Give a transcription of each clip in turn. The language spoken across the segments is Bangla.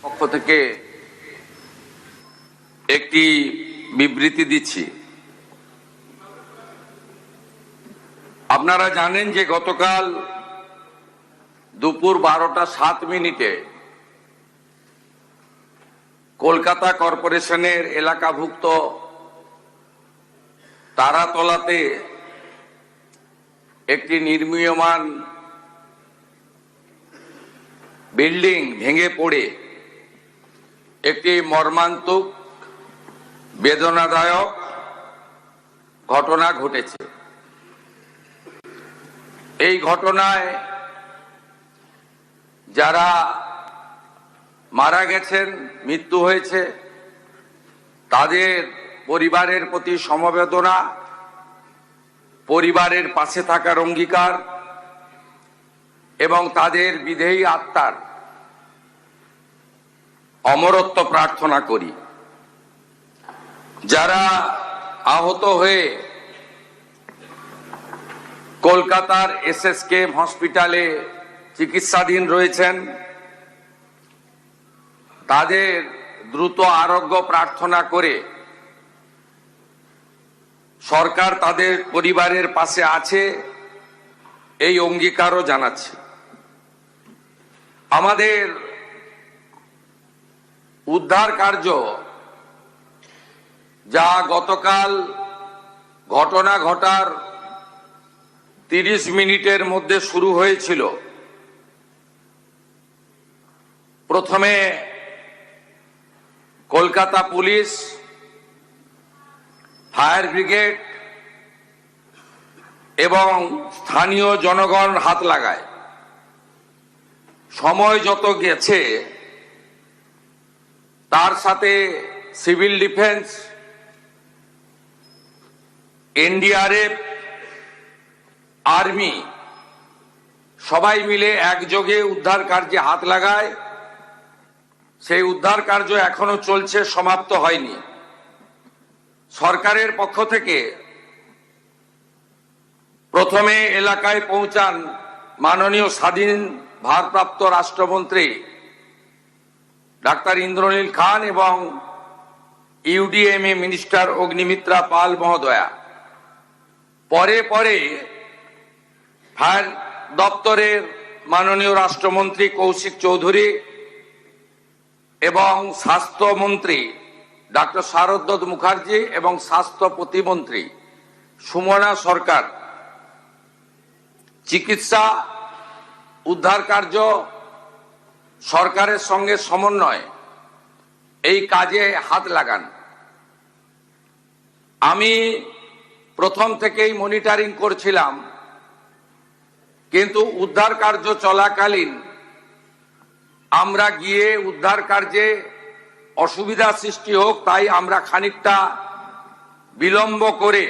পক্ষ থেকে একটি বিবৃতি দিচ্ছি। আপনারা জানেন যে গতকাল দুপুর 12টা 7 মিনিটে কলকাতা কর্পোরেশনের এলাকাভুক্ত তারাতলাতে একটি নির্মীয়মান বিল্ডিং ভেঙে পড়ে একটি মর্মান্তিক বেদনাদায়ক ঘটনা ঘটেছে। এই ঘটনায় যারা মারা গেছেন, মৃত্যু হয়েছে, তাদের পরিবারের প্রতি সমবেদনা, পরিবারের পাশে থাকার অঙ্গীকার এবং তাদের বিদেহী আত্মার অমরত্ব প্রার্থনা করি। যারা আহত হয়ে কলকাতার SSKM হসপিটালে চিকিৎসাধীন রয়েছেন, তাদের দ্রুত আরোগ্য প্রার্থনা করে সরকার তাদের পরিবারের পাশে আছে এই অঙ্গীকারও জানাচ্ছে। আমাদের উদ্ধার কার্য যা গতকাল ঘটনা ঘটার 30 মিনিটের মধ্যে শুরু হয়েছিল, প্রথমে কলকাতা পুলিশ, ফায়ার ব্রিগেড এবং স্থানীয় জনগণ হাত লাগায়। সময় যত গেছে তার সাথে সিভিল ডিফেন্স, NDRF, আর্মি সবাই মিলে একযোগে উদ্ধার কার্যে হাত লাগায়। সেই উদ্ধার কার্য এখনো চলছে, সমাপ্ত হয়নি। সরকারের পক্ষ থেকে প্রথমে এলাকায় পৌঁছান মাননীয় স্বাধীন ভারপ্রাপ্ত রাষ্ট্রমন্ত্রী ডাক্তার ইন্দ্রনীল খান এবং UDMA মিনিস্টার অগ্নিমিত্রা পাল মহোদয়া। পরে পরে ফায়ার দপ্তরের মাননীয় রাষ্ট্রমন্ত্রী কৌশিক চৌধুরী এবং স্বাস্থ্যমন্ত্রী ডাক্তার শারদ মুখার্জি এবং স্বাস্থ্য প্রতিমন্ত্রী সুমনা সরকার চিকিৎসা উদ্ধার কার্য সরকারের সঙ্গে সমন্বয় এই কাজে হাত লাগান। আমি প্রথম থেকেই মনিটরিং করছিলাম, কিন্তু উদ্ধার কার্য চলাকালীন আমরা গিয়ে উদ্ধার কার্যে অসুবিধা সৃষ্টি হোক তাই আমরা খানিকটা বিলম্ব করে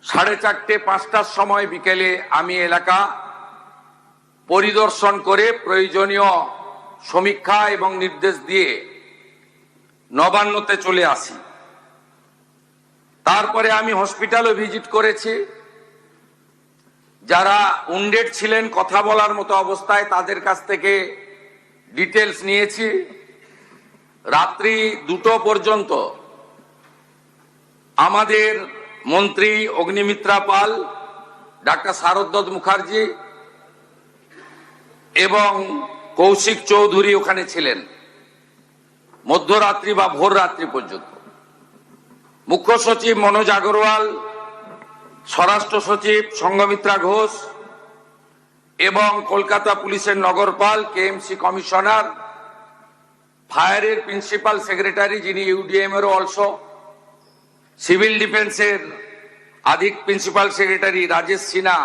4:30 5টার সময় বিকেলে আমি এলাকা পরিদর্শন করে প্রয়োজনীয় সমীক্ষা এবং নির্দেশ দিয়ে নবান্নতে চলে আসি। তারপরে আমি হসপিটালও ভিজিট করেছি। যারা উন্ডেড ছিলেন, কথা বলার মতো অবস্থায়, তাদের কাছ থেকে ডিটেলস নিয়েছি। রাত্রি 2টো পর্যন্ত আমাদের মন্ত্রী অগ্নিমিত্রা পাল, ডাক্তার শারদ মুখার্জি এবং কৌশিক চৌধুরী ওখানে ছিলেন, মধ্যরাত্রি বা ভোর রাত্রি পর্যন্ত। মুখ্য সচিব মনোজ আগরওয়াল, স্বরাষ্ট্র সচিব সংঘমিত্রা ঘোষ এবং কলকাতা পুলিশের নগরপাল, KMC কমিশনার, ফায়ারের প্রিন্সিপাল সেক্রেটারি যিনি UDM-এর অলসো, সিভিল ডিফেন্সের আধিক প্রিন্সিপাল সেক্রেটারি রাজেশ সিনহা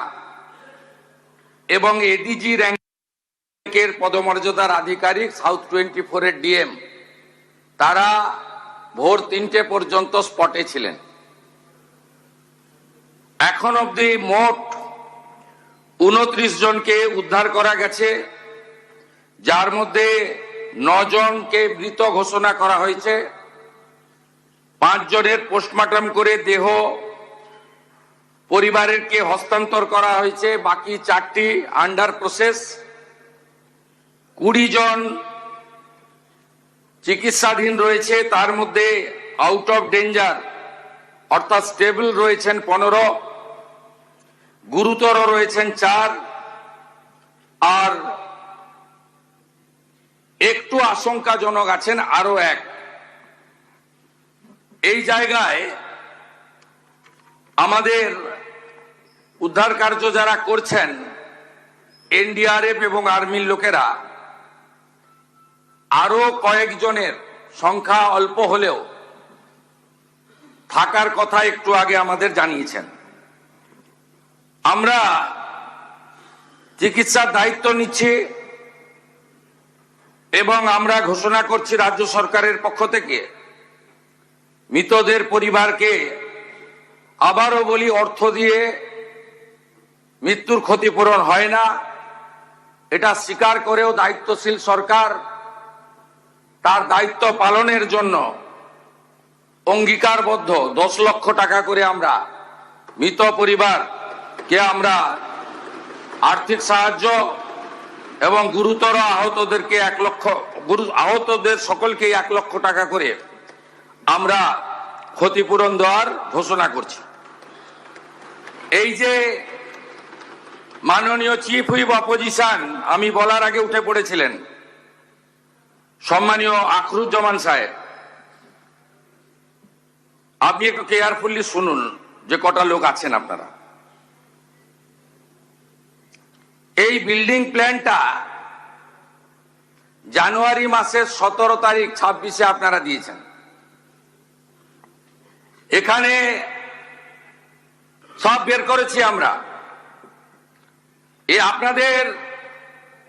এবং ADG র্যাঙ্কের পদমর্যাদার আধিকারিক সাউথ 24-এর DM, তারা ভোর 3টে পর্যন্ত স্পটে ছিলেন। এখন অবধি মোট 29 জনকে উদ্ধার করা গেছে, যার মধ্যে 9 জনকে মৃত ঘোষণা করা হয়েছে। 5 জনের পোস্টমর্টম করে দেহ পরিবারকে হস্তান্তর করা হয়েছে, বাকি 4টি আন্ডার প্রসেস। 20 জন চিকিৎসাধীন রয়েছে, তার মধ্যে আউট অফ ডেঞ্জার অর্থাৎ স্টেবল রয়েছেন 15, গুরুতর রয়েছেন 4, আর একটু আশঙ্কাজনক আছেন আরো 1। এই জায়গায় আমাদের উদ্ধার কার্য যারা করছেন এনডিআরএফ এবং আর্মির লোকেরা আরো কয়েকজনের সংখ্যা অল্প হলেও থাকার কথা একটু আগে আমাদের জানিয়েছেন। আমরা চিকিৎসার দায়িত্ব নিচ্ছি এবং আমরা ঘোষণা করছি রাজ্য সরকারের পক্ষ থেকে মৃতদের পরিবারকে, আবারও বলি, অর্থ দিয়ে মৃত্যুর ক্ষতিপূরণ হয় না, এটা স্বীকার করেও দায়িত্বশীল সরকার তার দায়িত্ব পালনের জন্য অঙ্গীকারবদ্ধ। 10 লক্ষ টাকা করে আমরা মৃত পরিবারকে আমরা আর্থিক সাহায্য এবং গুরুতর আহতদেরকে 1 লক্ষ, আহতদের সকলকে 1 লক্ষ টাকা করে আমরা ক্ষতিপূরণ দেওয়ার ঘোষণা করছি। এই যে মাননীয় চিফ হুইপ অপোজিশন আমি বলার আগে উঠে পড়েছিলেন, সম্মানীয় আখরুজ্জামান সাহেব, আপনি একটু কেয়ারফুলি শুনুন যে কটা লোক আছেন আপনারা। এই বিল্ডিং প্ল্যানটা জানুয়ারি মাসের 17 তারিখ 26-এ আপনারা দিয়েছেন। এখানে সব বের করেছি আমরা। এই আপনাদের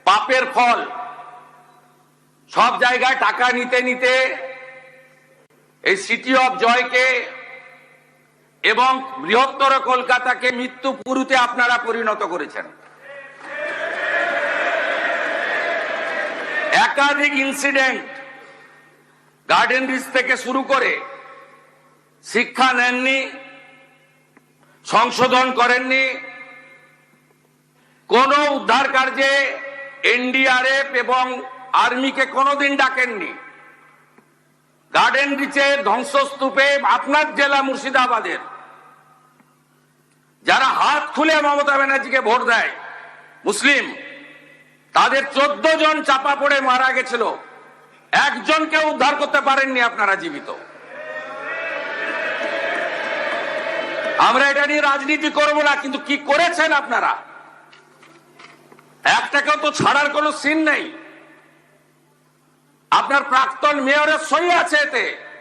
পাপের ফল, সব জায়গায় টাকা নিতে নিতে এই সিটি অফ জয়কে এবং বৃহত্তর কলকাতাকে মৃত্যু পুরুতে আপনারা পরিণত করেছেন। একাধিক ইনসিডেন্ট, গার্ডেন রিচ থেকে শুরু করে শিক্ষা নেননি, সংশোধন করেননি, কোন উদ্ধার কার্যে এনডিআরএফ এবং আর্মিকে কোনোদিন ডাকেননি। গার্ডেন রিচের ধ্বংসস্তূপে আপনার জেলা মুর্শিদাবাদের যারা হাত খুলে মমতা ব্যানার্জিকে ভোট দেয় মুসলিম, তাদের 14 জন চাপা পড়ে মারা গেছিল, একজনকে উদ্ধার করতে পারেননি আপনারা জীবিত। আমরা এটা নিয়ে রাজনীতি করব না, কিন্তু কি করেছেন আপনারা, একটাকেও তো ছাড়ার কোনো সিন নেই। আপনার প্রাক্তন মেয়রের সই আছে এতে।